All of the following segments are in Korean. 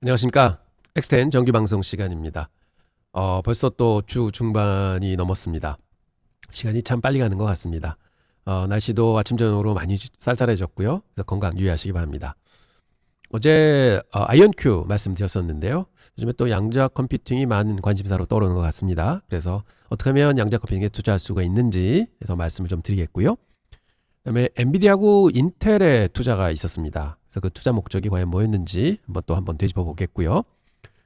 안녕하십니까. 엑스텐 정규방송 시간입니다. 벌써 또 주 중반이 넘었습니다. 시간이 참 빨리 가는 것 같습니다. 날씨도 아침 저녁으로 많이 쌀쌀해졌고요. 그래서 건강 유의하시기 바랍니다. 어제 아이언큐 말씀드렸었는데요. 요즘에 또 양자 컴퓨팅이 많은 관심사로 떠오르는 것 같습니다. 그래서 어떻게 하면 양자 컴퓨팅에 투자할 수가 있는지 해서 말씀을 좀 드리겠고요. 그다음에 엔비디아하고 인텔의 투자가 있었습니다. 그래서 그 투자 목적이 과연 뭐였는지 한번 되짚어 보겠고요.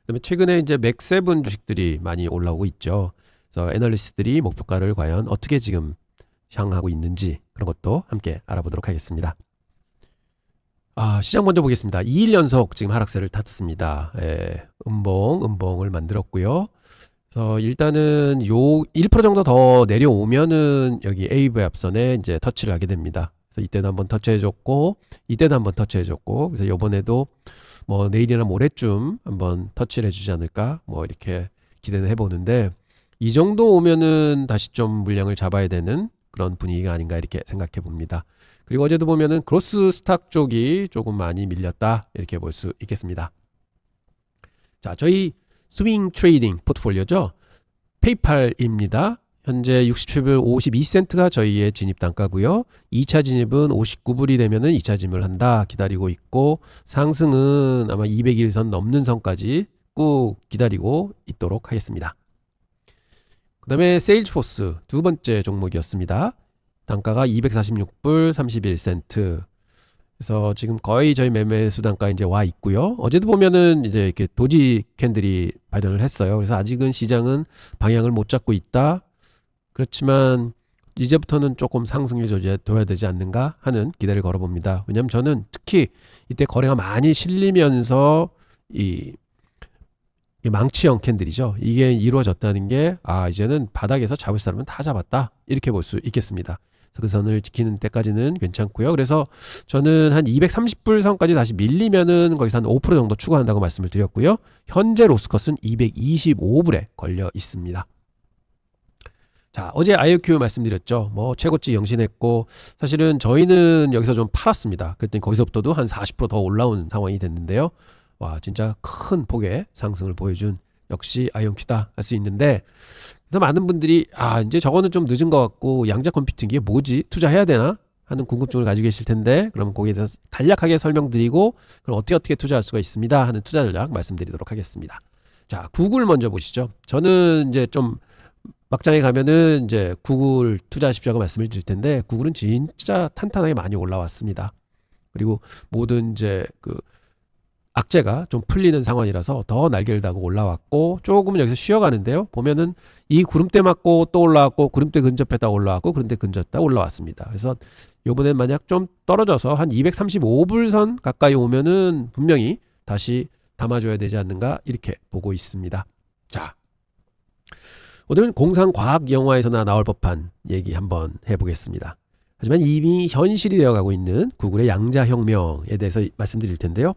그다음에 최근에 이제 맥세븐 주식들이 많이 올라오고 있죠. 그래서 애널리스트들이 목표가를 과연 어떻게 지금 향하고 있는지 그런 것도 함께 알아보도록 하겠습니다. 시장 먼저 보겠습니다. 2일 연속 지금 하락세를 탔습니다. 음봉을 만들었고요. 그래서 일단은 요 1% 정도 더 내려오면은 여기 AV 합선에 이제 터치를 하게 됩니다. 그래서 이때도 한번 터치해줬고, 이때도 한번 터치해줬고, 그래서 요번에도 뭐 내일이나 모레쯤 한번 터치를 해주지 않을까, 뭐 이렇게 기대는 해보는데, 이 정도 오면은 다시 좀 물량을 잡아야 되는 그런 분위기가 아닌가 이렇게 생각해 봅니다. 그리고 어제도 보면은 그로스 스탁 쪽이 조금 많이 밀렸다 이렇게 볼 수 있겠습니다. 자, 저희 스윙 트레이딩 포트폴리오죠. 페이팔입니다. 현재 67불 52센트가 저희의 진입 단가고요. 2차 진입은 59불이 되면은 2차 진입을 한다 기다리고 있고, 상승은 아마 200일선 넘는 선까지 꾹 기다리고 있도록 하겠습니다. 그 다음에 세일즈포스 두 번째 종목이었습니다. 단가가 246불 31센트. 그래서 지금 거의 저희 매매수 단가 이제 와 있고요. 어제도 보면은 이제 이렇게 도지 캔들이 발현을 했어요. 그래서 아직은 시장은 방향을 못 잡고 있다. 그렇지만 이제부터는 조금 상승에 조져둬야 되지 않는가 하는 기대를 걸어봅니다. 왜냐하면 저는 특히 이때 거래가 많이 실리면서 이 망치형 캔들이죠. 이게 이루어졌다는 게 이제는 바닥에서 잡을 사람은 다 잡았다 이렇게 볼 수 있겠습니다. 그 선을 지키는 때까지는 괜찮고요. 그래서 저는 한 230불 선까지 다시 밀리면은 거기서 한 5% 정도 추가한다고 말씀을 드렸고요. 현재 로스컷은 225불에 걸려 있습니다. 자, 어제 IOQ 말씀드렸죠. 뭐 최고치 영신했고, 사실은 저희는 여기서 좀 팔았습니다. 그랬더니 거기서부터도 한 40%더 올라온 상황이 됐는데요. 와, 진짜 큰 폭의 상승을 보여준 역시 IOQ다 할 수 있는데, 그래서 많은 분들이 이제 저거는 좀 늦은 것 같고 양자 컴퓨팅 이게 뭐지? 투자해야 되나? 하는 궁금증을 가지고 계실 텐데, 그럼 거기에 대해서 간략하게 설명드리고 그럼 어떻게 투자할 수가 있습니다 하는 투자 전략 말씀드리도록 하겠습니다. 자, 구글 먼저 보시죠. 저는 이제 좀 막장에 가면은 이제 구글 투자하십시오 하고 말씀을 드릴 텐데, 구글은 진짜 탄탄하게 많이 올라왔습니다. 그리고 모든 이제 그 악재가 좀 풀리는 상황이라서 더 날개를 다고 올라왔고, 조금은 여기서 쉬어가는데요. 보면은 이 구름대 맞고 또 올라왔고, 구름대 근접했다 올라왔고, 구름대 근접했다 올라왔습니다. 그래서 요번엔 만약 좀 떨어져서 한 235불선 가까이 오면은 분명히 다시 담아줘야 되지 않는가 이렇게 보고 있습니다. 자, 오늘은 공상과학 영화에서나 나올 법한 얘기 한번 해보겠습니다. 하지만 이미 현실이 되어가고 있는 구글의 양자혁명에 대해서 말씀드릴 텐데요.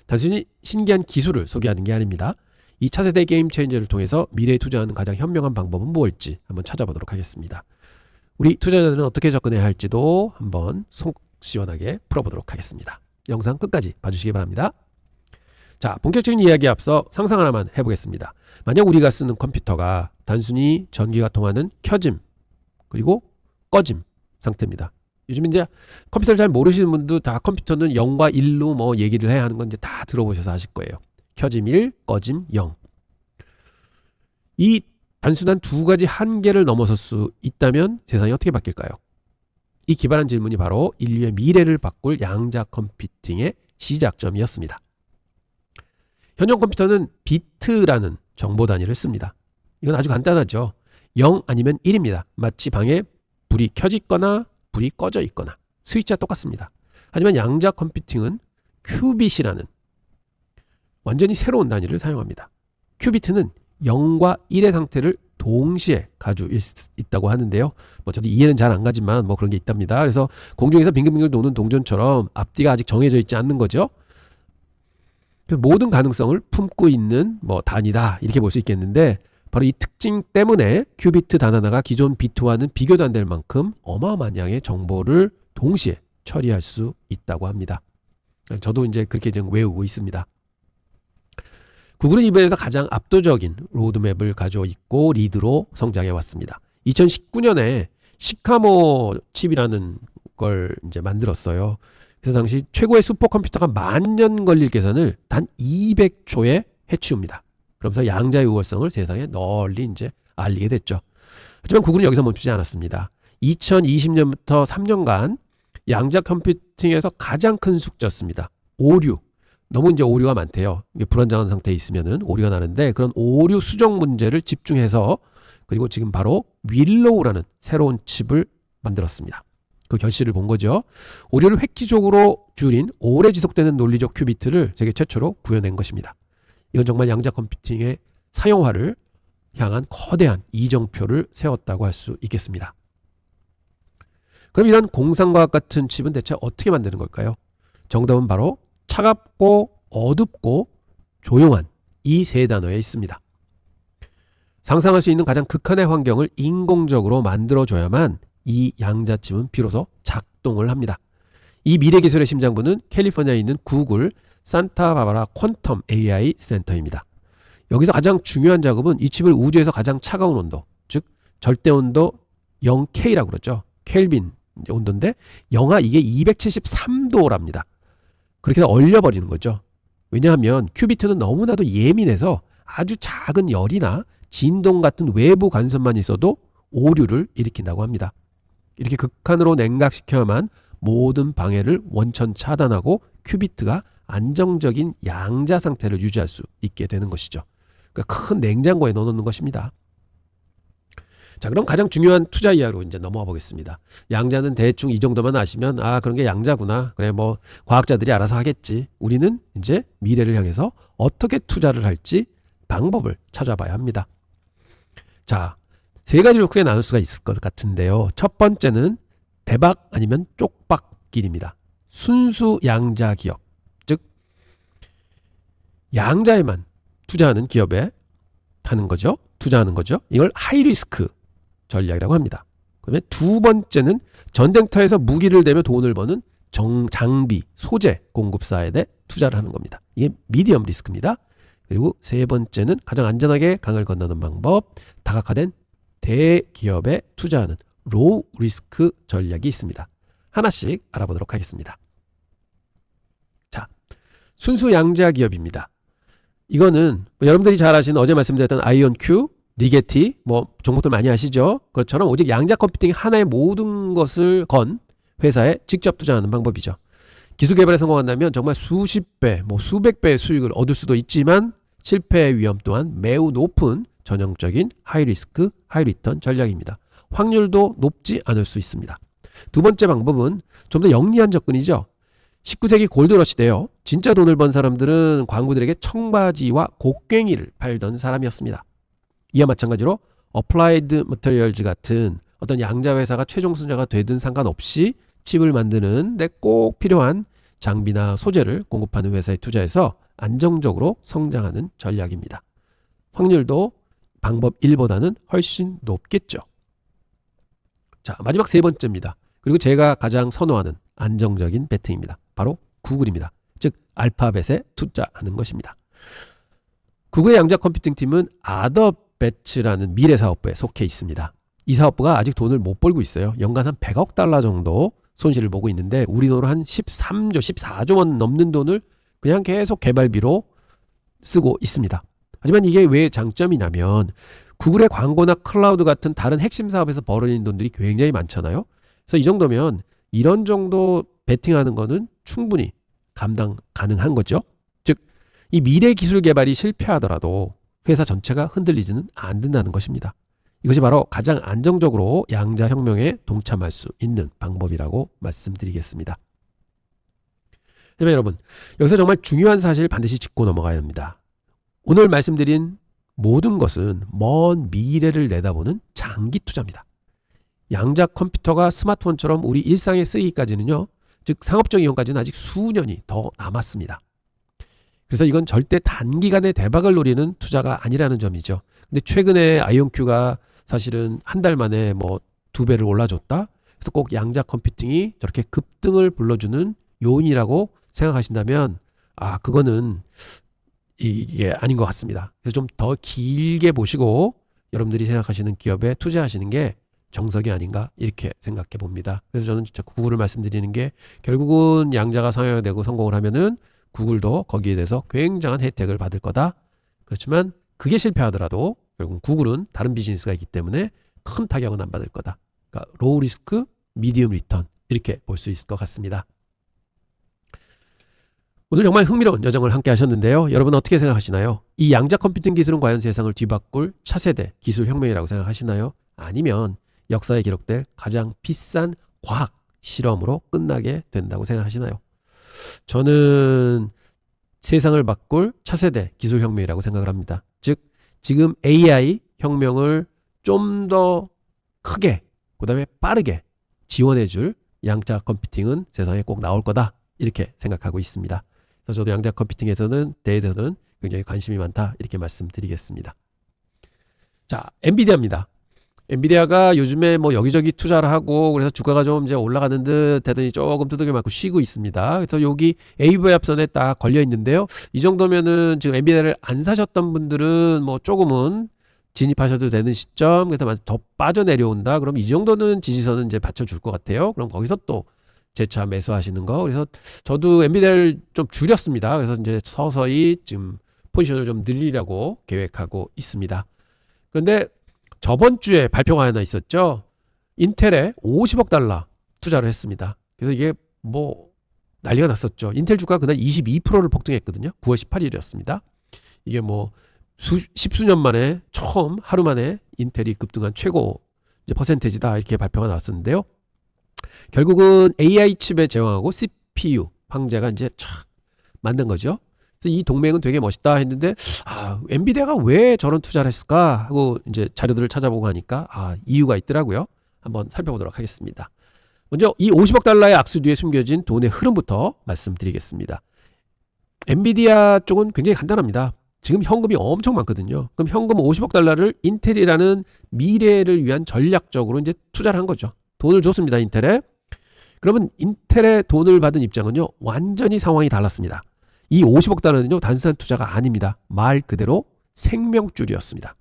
단순히 신기한 기술을 소개하는 게 아닙니다. 이 차세대 게임 체인저를 통해서 미래에 투자하는 가장 현명한 방법은 무엇일지 한번 찾아보도록 하겠습니다. 우리 투자자들은 어떻게 접근해야 할지도 한번 속 시원하게 풀어보도록 하겠습니다. 영상 끝까지 봐주시기 바랍니다. 자, 본격적인 이야기에 앞서 상상 하나만 해보겠습니다. 만약 우리가 쓰는 컴퓨터가 단순히 전기가 통하는 켜짐 그리고 꺼짐 상태입니다. 요즘 이제 컴퓨터를 잘 모르시는 분도 다 컴퓨터는 0과 1로 뭐 얘기를 해야 하는 건 이제 다 들어보셔서 아실 거예요. 켜짐 1, 꺼짐 0. 이 단순한 두 가지 한계를 넘어설 수 있다면 세상이 어떻게 바뀔까요? 이 기발한 질문이 바로 인류의 미래를 바꿀 양자 컴퓨팅의 시작점이었습니다. 현존 컴퓨터는 비트라는 정보 단위를 씁니다. 이건 아주 간단하죠. 0 아니면 1입니다. 마치 방에 불이 켜져 있거나 불이 꺼져 있거나 스위치와 똑같습니다. 하지만 양자 컴퓨팅은 큐빗이라는 완전히 새로운 단위를 사용합니다. 큐비트는 0과 1의 상태를 동시에 가지고 있다고 하는데요. 뭐 저도 이해는 잘 안 가지만 뭐 그런 게 있답니다. 그래서 공중에서 빙글빙글 도는 동전처럼 앞뒤가 아직 정해져 있지 않는 거죠. 모든 가능성을 품고 있는 뭐 단위다 이렇게 볼 수 있겠는데, 바로 이 특징 때문에 큐비트 단 하나가 기존 비트와는 비교도 안 될 만큼 어마어마한 양의 정보를 동시에 처리할 수 있다고 합니다. 저도 이제 그렇게 좀 외우고 있습니다. 구글은 이번에서 가장 압도적인 로드맵을 가지고 있고 리드로 성장해 왔습니다. 2019년에 시카모 칩이라는 걸 이제 만들었어요. 그래서 당시 최고의 슈퍼컴퓨터가 10,000년 걸릴 계산을 단 200초에 해치웁니다. 그러면서 양자의 우월성을 세상에 널리 이제 알리게 됐죠. 하지만 구글은 여기서 멈추지 않았습니다. 2020년부터 3년간 양자 컴퓨팅에서 가장 큰 숙제였습니다. 오류. 너무 이제 오류가 많대요. 불안정한 상태에 있으면은 오류가 나는데 그런 오류 수정 문제를 집중해서 그리고 지금 바로 윌로우라는 새로운 칩을 만들었습니다. 그 결실을 본 거죠. 오류를 획기적으로 줄인 오래 지속되는 논리적 큐비트를 세계 최초로 구현한 것입니다. 이건 정말 양자 컴퓨팅의 사용화를 향한 거대한 이정표를 세웠다고 할 수 있겠습니다. 그럼 이런 공상과학 같은 칩은 대체 어떻게 만드는 걸까요? 정답은 바로 차갑고 어둡고 조용한 이 세 단어에 있습니다. 상상할 수 있는 가장 극한의 환경을 인공적으로 만들어줘야만 이 양자칩은 비로소 작동을 합니다. 이 미래기술의 심장부는 캘리포니아에 있는 구글 산타바바라 퀀텀 AI 센터입니다. 여기서 가장 중요한 작업은 이 칩을 우주에서 가장 차가운 온도, 즉 절대온도 0K라고 그러죠. 켈빈 온도인데 영하 이게 273도랍니다. 그렇게 해서 얼려버리는 거죠. 왜냐하면 큐비트는 너무나도 예민해서 아주 작은 열이나 진동 같은 외부 간섭만 있어도 오류를 일으킨다고 합니다. 이렇게 극한으로 냉각시켜야만 모든 방해를 원천 차단하고 큐비트가 안정적인 양자 상태를 유지할 수 있게 되는 것이죠. 그러니까 큰 냉장고에 넣어놓는 것입니다. 자, 그럼 가장 중요한 투자 이야기로 이제 넘어가 보겠습니다. 양자는 대충 이 정도만 아시면 그런 게 양자구나. 그래 뭐 과학자들이 알아서 하겠지. 우리는 이제 미래를 향해서 어떻게 투자를 할지 방법을 찾아봐야 합니다. 자, 세 가지로 크게 나눌 수가 있을 것 같은데요. 첫 번째는 대박 아니면 쪽박길입니다. 순수 양자 기업, 즉 양자에만 투자하는 기업에 하는 거죠. 투자하는 거죠. 이걸 하이리스크 전략이라고 합니다. 그다음에 두 번째는 전쟁터에서 무기를 대며 돈을 버는 장비, 소재 공급사에 대해 투자를 하는 겁니다. 이게 미디엄 리스크입니다. 그리고 세 번째는 가장 안전하게 강을 건너는 방법, 다각화된 대기업에 투자하는 로우 리스크 전략이 있습니다. 하나씩 알아보도록 하겠습니다. 자, 순수 양자 기업입니다. 이거는 여러분들이 잘 아시는 어제 말씀드렸던 아이온큐, 리게티 종목들 많이 아시죠? 그것처럼 오직 양자 컴퓨팅 하나의 모든 것을 건 회사에 직접 투자하는 방법이죠. 기술 개발에 성공한다면 정말 수십 배, 수백 배의 수익을 얻을 수도 있지만 실패의 위험 또한 매우 높은 전형적인 하이리스크, 하이리턴 전략입니다. 확률도 높지 않을 수 있습니다. 두 번째 방법은 좀 더 영리한 접근이죠. 19세기 골드러시 때요. 진짜 돈을 번 사람들은 광부들에게 청바지와 곡괭이를 팔던 사람이었습니다. 이와 마찬가지로 어플라이드 머터리얼즈 같은 어떤 양자 회사가 최종 승자가 되든 상관없이 칩을 만드는 데 꼭 필요한 장비나 소재를 공급하는 회사에 투자해서 안정적으로 성장하는 전략입니다. 확률도 방법 1보다는 훨씬 높겠죠. 자, 마지막 세 번째입니다. 그리고 제가 가장 선호하는 안정적인 베팅입니다. 바로 구글입니다. 즉 알파벳에 투자하는 것입니다. 구글의 양자 컴퓨팅 팀은 아더배츠라는 미래 사업부에 속해 있습니다. 이 사업부가 아직 돈을 못 벌고 있어요. 연간 한 100억 달러 정도 손실을 보고 있는데 우리 돈으로 한 13조, 14조 원 넘는 돈을 그냥 계속 개발비로 쓰고 있습니다. 하지만 이게 왜 장점이냐면 구글의 광고나 클라우드 같은 다른 핵심 사업에서 벌어진 돈들이 굉장히 많잖아요. 그래서 이 정도면 이런 정도 베팅하는 거는 충분히 감당 가능한 거죠. 즉, 이 미래 기술 개발이 실패하더라도 회사 전체가 흔들리지는 않는다는 것입니다. 이것이 바로 가장 안정적으로 양자 혁명에 동참할 수 있는 방법이라고 말씀드리겠습니다. 하지만 여러분, 여기서 정말 중요한 사실을 반드시 짚고 넘어가야 합니다. 오늘 말씀드린 모든 것은 먼 미래를 내다보는 장기 투자입니다. 양자 컴퓨터가 스마트폰처럼 우리 일상에 쓰이기까지는요, 즉 상업적 이용까지는 아직 수년이 더 남았습니다. 그래서 이건 절대 단기간에 대박을 노리는 투자가 아니라는 점이죠. 근데 최근에 아이온큐가 사실은 한 달 만에 2배를 올라줬다. 그래서 꼭 양자 컴퓨팅이 저렇게 급등을 불러주는 요인이라고 생각하신다면 그거는 이게 아닌 것 같습니다. 그래서 좀 더 길게 보시고 여러분들이 생각하시는 기업에 투자하시는 게 정석이 아닌가 이렇게 생각해 봅니다. 그래서 저는 진짜 구글을 말씀드리는 게 결국은 양자가 상향되고 성공을 하면은 구글도 거기에 대해서 굉장한 혜택을 받을 거다. 그렇지만 그게 실패하더라도 결국 구글은 다른 비즈니스가 있기 때문에 큰 타격은 안 받을 거다. 그러니까 로우 리스크, 미디움 리턴 이렇게 볼 수 있을 것 같습니다. 오늘 정말 흥미로운 여정을 함께 하셨는데요. 여러분 어떻게 생각하시나요? 이 양자 컴퓨팅 기술은 과연 세상을 뒤바꿀 차세대 기술 혁명이라고 생각하시나요? 아니면 역사에 기록될 가장 비싼 과학 실험으로 끝나게 된다고 생각하시나요? 저는 세상을 바꿀 차세대 기술 혁명이라고 생각을 합니다. 즉 지금 AI 혁명을 좀 더 크게 그 다음에 빠르게 지원해줄 양자 컴퓨팅은 세상에 꼭 나올 거다 이렇게 생각하고 있습니다. 그래서 저도 양자 컴퓨팅에서는 대해서는 굉장히 관심이 많다 이렇게 말씀드리겠습니다. 자, 엔비디아입니다. 엔비디아가 요즘에 뭐 여기저기 투자를 하고 그래서 주가가 좀 이제 올라가는 듯 하더니 조금 두들겨 맞고 쉬고 있습니다. 그래서 여기 에이브 합선에 딱 걸려 있는데요. 이 정도면은 지금 엔비디아를 안 사셨던 분들은 뭐 조금은 진입하셔도 되는 시점. 그래서 더 빠져내려온다. 그럼 이 정도는 지지선은 이제 받쳐줄 것 같아요. 그럼 거기서 또 재차 매수하시는 거. 그래서 저도 엔비디아를 좀 줄였습니다. 그래서 이제 서서히 지금 포지션을 좀 늘리려고 계획하고 있습니다. 그런데 저번 주에 발표가 하나 있었죠. 인텔에 50억 달러 투자를 했습니다. 그래서 이게 뭐 난리가 났었죠. 인텔 주가 그날 22%를 폭등했거든요. 9월 18일이었습니다. 이게 뭐 십수년 만에 처음 하루 만에 인텔이 급등한 최고 이제 퍼센테이지다 이렇게 발표가 나왔었는데요. 결국은 AI 칩에 제왕하고 CPU 황제가 이제 착 만든 거죠. 그래서 이 동맹은 되게 멋있다 했는데 엔비디아가 왜 저런 투자를 했을까 하고 이제 자료들을 찾아보고 하니까 이유가 있더라고요. 한번 살펴보도록 하겠습니다. 먼저 이 50억 달러의 악수 뒤에 숨겨진 돈의 흐름부터 말씀드리겠습니다. 엔비디아 쪽은 굉장히 간단합니다. 지금 현금이 엄청 많거든요. 그럼 현금 50억 달러를 인텔이라는 미래를 위한 전략적으로 이제 투자를 한 거죠. 돈을 줬습니다, 인텔에. 그러면 인텔의 돈을 받은 입장은요, 완전히 상황이 달랐습니다. 이 50억 달러는요, 단순한 투자가 아닙니다. 말 그대로 생명줄이었습니다.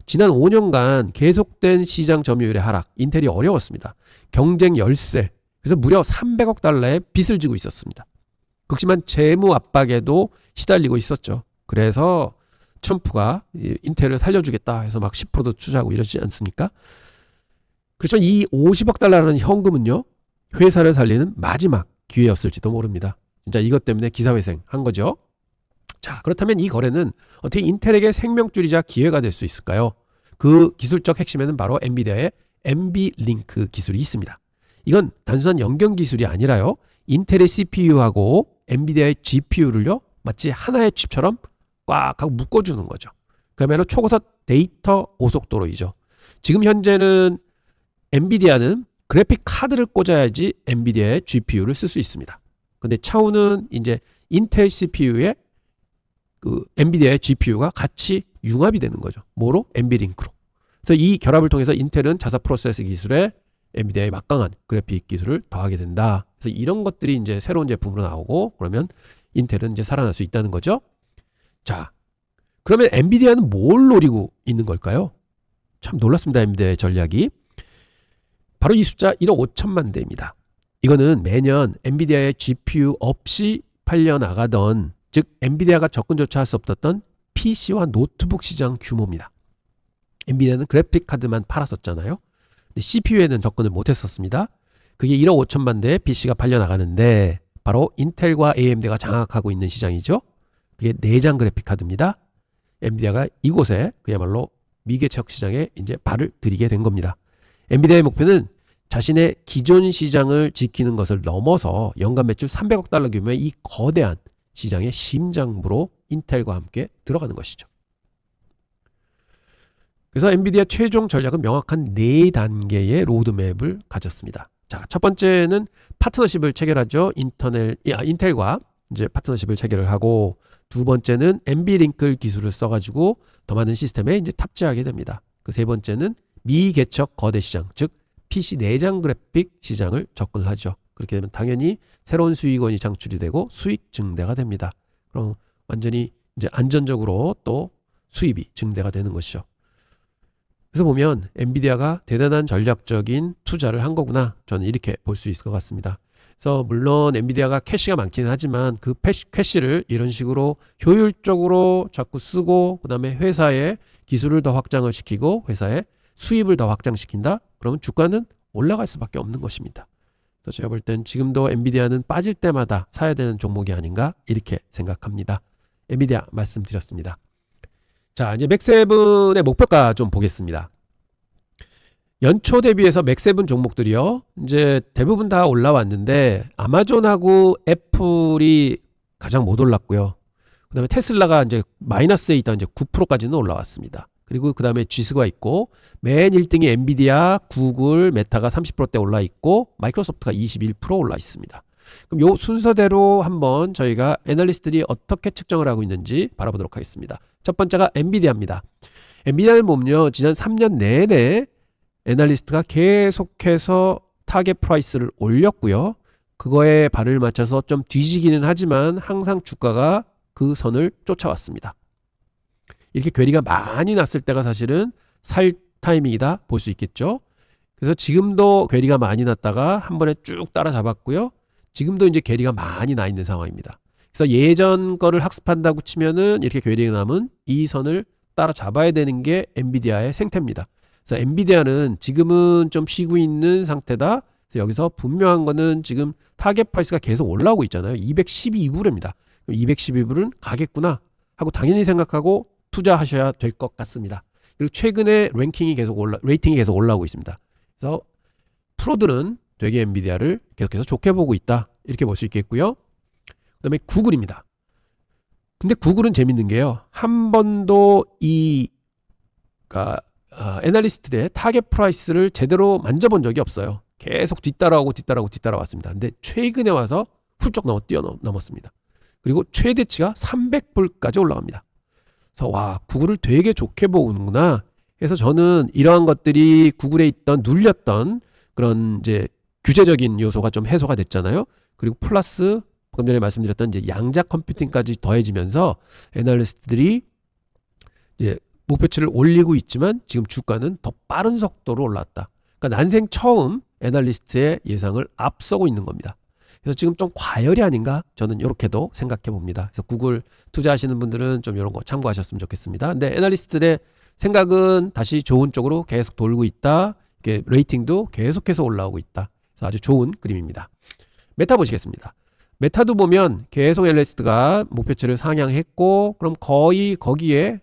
지난 5년간 계속된 시장 점유율의 하락, 인텔이 어려웠습니다. 경쟁 열세, 그래서 무려 300억 달러의 빚을 지고 있었습니다. 극심한 재무 압박에도 시달리고 있었죠. 그래서 트럼프가 인텔을 살려주겠다 해서 막 10%도 투자하고 이러지 않습니까? 그렇죠. 이 50억 달러라는 현금은요, 회사를 살리는 마지막 기회였을지도 모릅니다. 진짜 이것 때문에 기사회생 한 거죠. 자, 그렇다면 이 거래는 어떻게 인텔에게 생명줄이자 기회가 될 수 있을까요? 그 기술적 핵심에는 바로 엔비디아의 엔비링크 기술이 있습니다. 이건 단순한 연결 기술이 아니라요, 인텔의 CPU하고 엔비디아의 GPU를요 마치 하나의 칩처럼 꽉 하고 묶어주는 거죠. 그야말로 초고속 데이터 고속도로이죠. 지금 현재는 엔비디아는 그래픽 카드를 꽂아야지 엔비디아의 GPU를 쓸 수 있습니다. 근데 차후는 이제 인텔 CPU에 그 엔비디아의 GPU가 같이 융합이 되는 거죠. 뭐로? 엔비링크로. 그래서 이 결합을 통해서 인텔은 자사 프로세스 기술에 엔비디아의 막강한 그래픽 기술을 더하게 된다. 그래서 이런 것들이 이제 새로운 제품으로 나오고 그러면 인텔은 이제 살아날 수 있다는 거죠. 자, 그러면 엔비디아는 뭘 노리고 있는 걸까요? 참 놀랐습니다. 엔비디아의 전략이. 바로 이 숫자 1억 5천만 대입니다. 이거는 매년 엔비디아의 GPU 없이 팔려나가던, 즉 엔비디아가 접근조차 할 수 없었던 PC와 노트북 시장 규모입니다. 엔비디아는 그래픽 카드만 팔았었잖아요. 근데 CPU에는 접근을 못했었습니다. 그게 1억 5천만 대의 PC가 팔려나가는데 바로 인텔과 AMD가 장악하고 있는 시장이죠. 그게 내장 그래픽 카드입니다. 엔비디아가 이곳에 그야말로 미개척 시장에 이제 발을 들이게 된 겁니다. 엔비디아의 목표는 자신의 기존 시장을 지키는 것을 넘어서 연간 매출 300억 달러 규모의 이 거대한 시장의 심장부로 인텔과 함께 들어가는 것이죠. 그래서 엔비디아 최종 전략은 명확한 4단계의 로드맵을 가졌습니다. 자, 첫 번째는 파트너십을 체결하죠. 인텔과 이제 파트너십을 체결을 하고, 두 번째는 엔비링크 기술을 써가지고 더 많은 시스템에 이제 탑재하게 됩니다. 그 세 번째는 미개척 거대 시장, 즉 PC 내장 그래픽 시장을 접근을 하죠. 그렇게 되면 당연히 새로운 수익원이 창출이 되고 수익 증대가 됩니다. 그럼 완전히 이제 안전적으로 또 수입이 증대가 되는 것이죠. 그래서 보면 엔비디아가 대단한 전략적인 투자를 한 거구나. 저는 이렇게 볼 수 있을 것 같습니다. 그래서 물론 엔비디아가 캐시가 많기는 하지만 그 캐시를 이런 식으로 효율적으로 자꾸 쓰고 그다음에 회사의 기술을 더 확장을 시키고 회사의 수입을 더 확장시킨다. 그러면 주가는 올라갈 수밖에 없는 것입니다. 그래서 제가 볼 땐 지금도 엔비디아는 빠질 때마다 사야 되는 종목이 아닌가 이렇게 생각합니다. 엔비디아 말씀드렸습니다. 자, 이제 맥세븐의 목표가 좀 보겠습니다. 연초 대비해서 맥세븐 종목들이요. 이제 대부분 다 올라왔는데 아마존하고 애플이 가장 못 올랐고요. 그다음에 테슬라가 이제 마이너스에 있다 이제 9%까지는 올라왔습니다. 그리고 그다음에 지수가 있고 맨 1등이 엔비디아, 구글, 메타가 30%대 올라 있고 마이크로소프트가 21% 올라 있습니다. 그럼 요 순서대로 한번 저희가 애널리스트들이 어떻게 측정을 하고 있는지 바라보도록 하겠습니다. 첫 번째가 엔비디아입니다. 엔비디아는 뭐냐면 지난 3년 내내 애널리스트가 계속해서 타겟 프라이스를 올렸고요. 그거에 발을 맞춰서 좀 뒤지기는 하지만 항상 주가가 그 선을 쫓아왔습니다. 이렇게 괴리가 많이 났을 때가 사실은 살 타이밍이다 볼 수 있겠죠. 그래서 지금도 괴리가 많이 났다가 한 번에 쭉 따라잡았고요. 지금도 이제 괴리가 많이 나 있는 상황입니다. 그래서 예전 거를 학습한다고 치면은 이렇게 괴리가 나면 이 선을 따라잡아야 되는 게 엔비디아의 생태입니다. 그래서 엔비디아는 지금은 좀 쉬고 있는 상태다. 그래서 여기서 분명한 거는 지금 타겟 프라이스가 계속 올라오고 있잖아요. 212불입니다. 212불은 가겠구나 하고 당연히 생각하고 투자하셔야 될 것 같습니다. 그리고 최근에 레이팅이 계속 올라오고 있습니다. 그래서 프로들은 되게 엔비디아를 계속해서 좋게 보고 있다. 이렇게 볼 수 있겠고요. 그 다음에 구글입니다. 근데 구글은 재밌는 게요. 한 번도 애널리스트들의 타겟 프라이스를 제대로 만져본 적이 없어요. 계속 뒤따라왔습니다. 근데 최근에 와서 훌쩍 뛰어넘었습니다. 그리고 최대치가 300불까지 올라갑니다. 그래서 와, 구글을 되게 좋게 보는구나. 그래서 저는 이러한 것들이 구글에 눌렸던 그런 이제 규제적인 요소가 좀 해소가 됐잖아요. 그리고 플러스 방금 전에 말씀드렸던 이제 양자 컴퓨팅까지 더해지면서 애널리스트들이 이제 목표치를 올리고 있지만 지금 주가는 더 빠른 속도로 올랐다. 그러니까 난생 처음 애널리스트의 예상을 앞서고 있는 겁니다. 그래서 지금 좀 과열이 아닌가 저는 이렇게도 생각해 봅니다. 그래서 구글 투자하시는 분들은 좀 이런 거 참고하셨으면 좋겠습니다. 근데 애널리스트들의 생각은 다시 좋은 쪽으로 계속 돌고 있다. 이게 레이팅도 계속해서 올라오고 있다. 그래서 아주 좋은 그림입니다. 메타 보시겠습니다. 메타도 보면 계속 애널리스트가 목표치를 상향했고 그럼 거의 거기에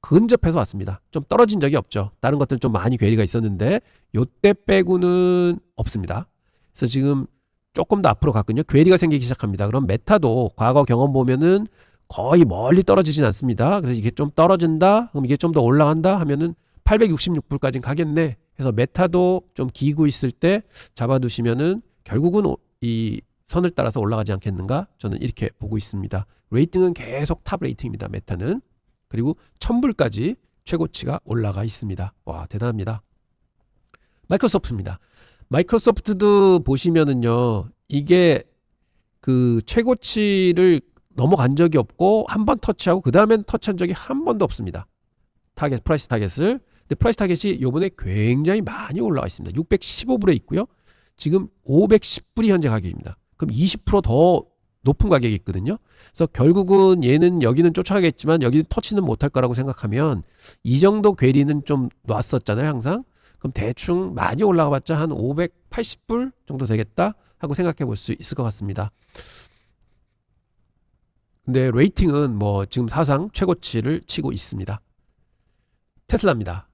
근접해서 왔습니다. 좀 떨어진 적이 없죠. 다른 것들은 좀 많이 괴리가 있었는데 요때 빼고는 없습니다. 그래서 지금 조금 더 앞으로 갔거든요. 괴리가 생기기 시작합니다. 그럼 메타도 과거 경험 보면은 거의 멀리 떨어지진 않습니다. 그래서 이게 좀 떨어진다. 그럼 이게 좀 더 올라간다 하면은 866불까지 가겠네. 그래서 메타도 좀 기고 있을 때 잡아두시면은 결국은 이 선을 따라서 올라가지 않겠는가? 저는 이렇게 보고 있습니다. 레이팅은 계속 탑 레이팅입니다. 메타는. 그리고 1000불까지 최고치가 올라가 있습니다. 와, 대단합니다. 마이크로소프트입니다. 마이크로소프트도 보시면은요, 이게 그 최고치를 넘어간 적이 없고 한 번 터치하고 그 다음엔 터치한 적이 한 번도 없습니다. 프라이스 타겟을. 근데 프라이스 타겟이 요번에 굉장히 많이 올라와 있습니다. 615불에 있고요. 지금 510불이 현재 가격입니다. 그럼 20% 더 높은 가격이 있거든요. 그래서 결국은 얘는 여기는 쫓아가겠지만 여기는 터치는 못할 거라고 생각하면 이 정도 괴리는 좀 놨었잖아요, 항상. 그럼 대충 많이 올라가 봤자 한 580불 정도 되겠다 하고 생각해 볼 수 있을 것 같습니다. 근데 레이팅은 뭐 지금 사상 최고치를 치고 있습니다. 테슬라입니다.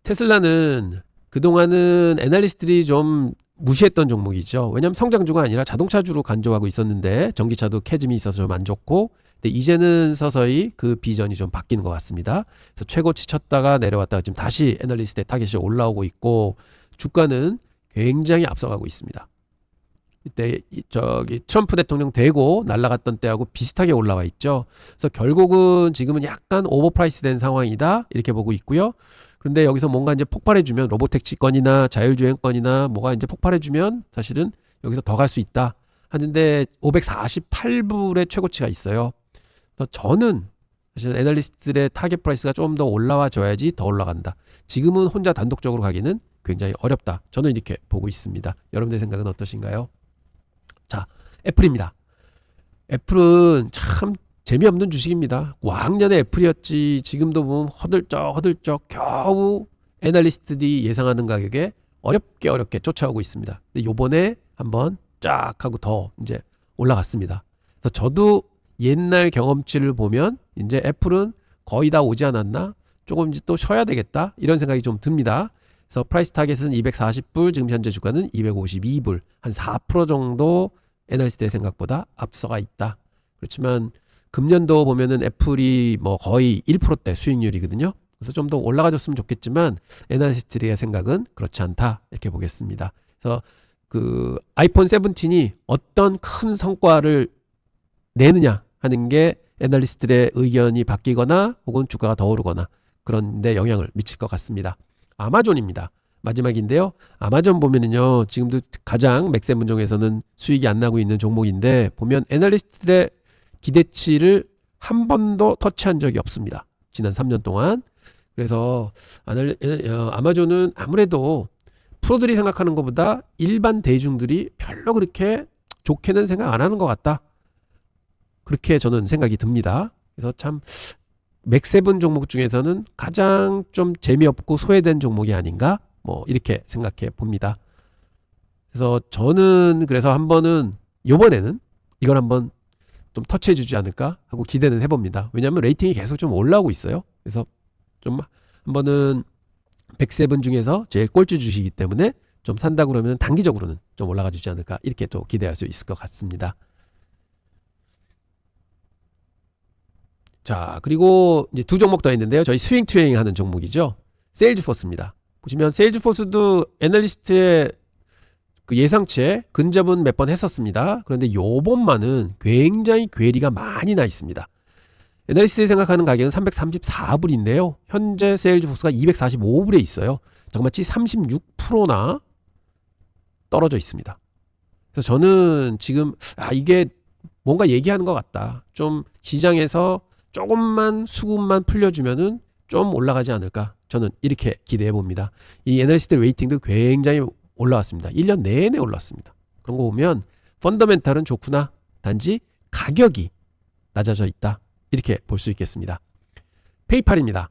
테슬라는 그동안은 애널리스트들이 좀 무시했던 종목이죠. 왜냐하면 성장주가 아니라 자동차주로 간주하고 있었는데 전기차도 캐즘이 있어서 좀 안 좋고, 근데 이제는 서서히 그 비전이 좀 바뀌는 것 같습니다. 그래서 최고치 쳤다가 내려왔다가 지금 다시 애널리스트의 타겟이 올라오고 있고 주가는 굉장히 앞서가고 있습니다. 이때 트럼프 대통령 되고 날아갔던 때하고 비슷하게 올라와 있죠. 그래서 결국은 지금은 약간 오버프라이스 된 상황이다 이렇게 보고 있고요. 그런데 여기서 뭔가 이제 폭발해주면 로보택시건이나 자율주행건이나 뭐가 이제 폭발해주면 사실은 여기서 더 갈 수 있다 하는데 548불의 최고치가 있어요. 그래서 저는 사실 애널리스트들의 타겟 프라이스가 좀 더 올라와 줘야지 더 올라간다. 지금은 혼자 단독적으로 가기는 굉장히 어렵다. 저는 이렇게 보고 있습니다. 여러분들의 생각은 어떠신가요? 자, 애플입니다. 애플은 참 재미없는 주식입니다. 왕년에 애플이었지 지금도 보면 허들쩍 겨우 애널리스트들이 예상하는 가격에 어렵게 쫓아오고 있습니다. 근데 요번에 한번 쫙 하고 더 이제 올라갔습니다. 그래서 저도 옛날 경험치를 보면 이제 애플은 거의 다 오지 않았나? 조금 이제 또 쉬어야 되겠다. 이런 생각이 좀 듭니다. 그래서 프라이스 타겟은 240불, 지금 현재 주가는 252불. 한 4% 정도 애널리스트의 생각보다 앞서가 있다. 그렇지만 금년도 보면은 애플이 뭐 거의 1%대 수익률이거든요. 그래서 좀 더 올라가줬으면 좋겠지만 애널리스트의 생각은 그렇지 않다. 이렇게 보겠습니다. 그래서 그 아이폰 17이 어떤 큰 성과를 내느냐 하는 게 애널리스트의 의견이 바뀌거나 혹은 주가가 더 오르거나 그런 데 영향을 미칠 것 같습니다. 아마존입니다. 마지막인데요. 아마존 보면은요. 지금도 가장 맥세븐 중에서는 수익이 안 나고 있는 종목인데 보면 애널리스트의 기대치를 한 번도 터치한 적이 없습니다. 지난 3년 동안. 그래서 아마존은 아무래도 프로들이 생각하는 것보다 일반 대중들이 별로 그렇게 좋게는 생각 안 하는 것 같다. 그렇게 저는 생각이 듭니다. 그래서 참 맥세븐 종목 중에서는 가장 좀 재미없고 소외된 종목이 아닌가 뭐 이렇게 생각해 봅니다. 그래서 저는 그래서 한번은 요번에는 이걸 한번 좀 터치해 주지 않을까 하고 기대는 해봅니다. 왜냐하면 레이팅이 계속 좀 올라오고 있어요. 그래서 좀 한번은 백세븐 중에서 제일 꼴찌 주시기 때문에 좀 산다 그러면 단기적으로는 좀 올라가 주지 않을까 이렇게 또 기대할 수 있을 것 같습니다. 자, 그리고 이제 두 종목 더 있는데요. 저희 스윙 트레이닝 하는 종목이죠. 세일즈포스입니다. 보시면 세일즈포스도 애널리스트의 그 예상치에 근접은 몇 번 했었습니다. 그런데 요번만은 굉장히 괴리가 많이 나 있습니다. 애널리스트가 생각하는 가격은 334불인데요. 현재 세일즈포스가 245불에 있어요. 정말치 36%나 떨어져 있습니다. 그래서 저는 지금 이게 뭔가 얘기하는 것 같다. 좀 시장에서 조금만 수급만 풀려주면은 좀 올라가지 않을까. 저는 이렇게 기대해 봅니다. 이 애널리스트 웨이팅도 굉장히 올라왔습니다. 1년 내내 올랐습니다. 그런 거 보면 펀더멘탈은 좋구나. 단지 가격이 낮아져 있다. 이렇게 볼 수 있겠습니다. 페이팔입니다.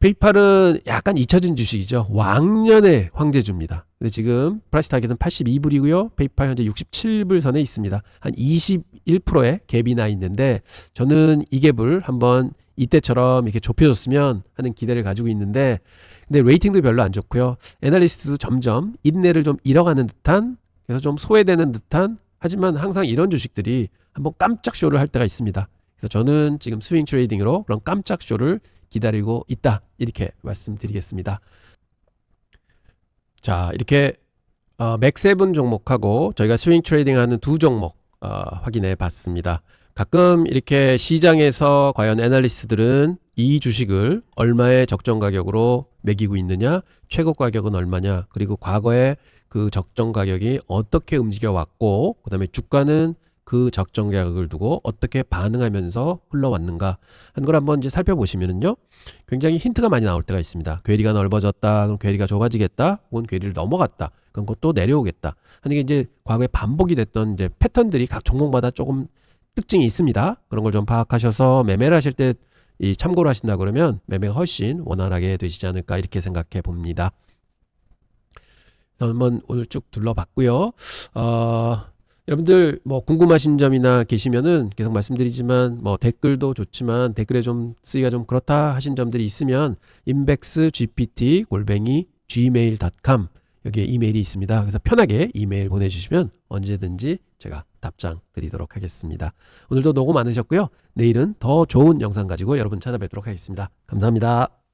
페이팔은 약간 잊혀진 주식이죠. 왕년의 황제주입니다. 근데 지금 프라이스 타겟은 82불이고요. 페이팔 현재 67불 선에 있습니다. 한 21%의 갭이 나 있는데 저는 이 갭을 한번 이때처럼 이렇게 좁혀줬으면 하는 기대를 가지고 있는데 근데 레이팅도 별로 안 좋고요. 애널리스트도 점점 인내를 좀 잃어가는 듯한 그래서 좀 소외되는 듯한 하지만 항상 이런 주식들이 한번 깜짝 쇼를 할 때가 있습니다. 그래서 저는 지금 스윙 트레이딩으로 그런 깜짝 쇼를 기다리고 있다. 이렇게 말씀드리겠습니다. 자, 이렇게 맥세븐 종목하고 저희가 스윙 트레이딩 하는 두 종목 확인해 봤습니다. 가끔 이렇게 시장에서 과연 애널리스트들은 이 주식을 얼마의 적정 가격으로 매기고 있느냐, 최고 가격은 얼마냐, 그리고 과거에 그 적정 가격이 어떻게 움직여 왔고 그 다음에 주가는 그 적정 가격을 두고 어떻게 반응하면서 흘러왔는가 하는 걸 한번 이제 살펴보시면은요 굉장히 힌트가 많이 나올 때가 있습니다. 괴리가 넓어졌다, 그럼 괴리가 좁아지겠다, 혹은 괴리를 넘어갔다, 그럼 그것도 내려오겠다 하는 게 이제 과거에 반복이 됐던 이제 패턴들이 각 종목마다 조금 특징이 있습니다. 그런 걸 좀 파악하셔서 매매를 하실 때 이 참고를 하신다 그러면 매매가 훨씬 원활하게 되시지 않을까 이렇게 생각해 봅니다. 그래서 한번 오늘 쭉 둘러봤고요. 여러분들 뭐 궁금하신 점이나 계시면은 계속 말씀드리지만 뭐 댓글도 좋지만 댓글에 좀 쓰기가 좀 그렇다 하신 점들이 있으면 inbexgpt@gmail.com 여기에 이메일이 있습니다. 그래서 편하게 이메일 보내주시면 언제든지 제가 답장 드리도록 하겠습니다. 오늘도 노고 많으셨고요. 내일은 더 좋은 영상 가지고 여러분 찾아뵙도록 하겠습니다. 감사합니다.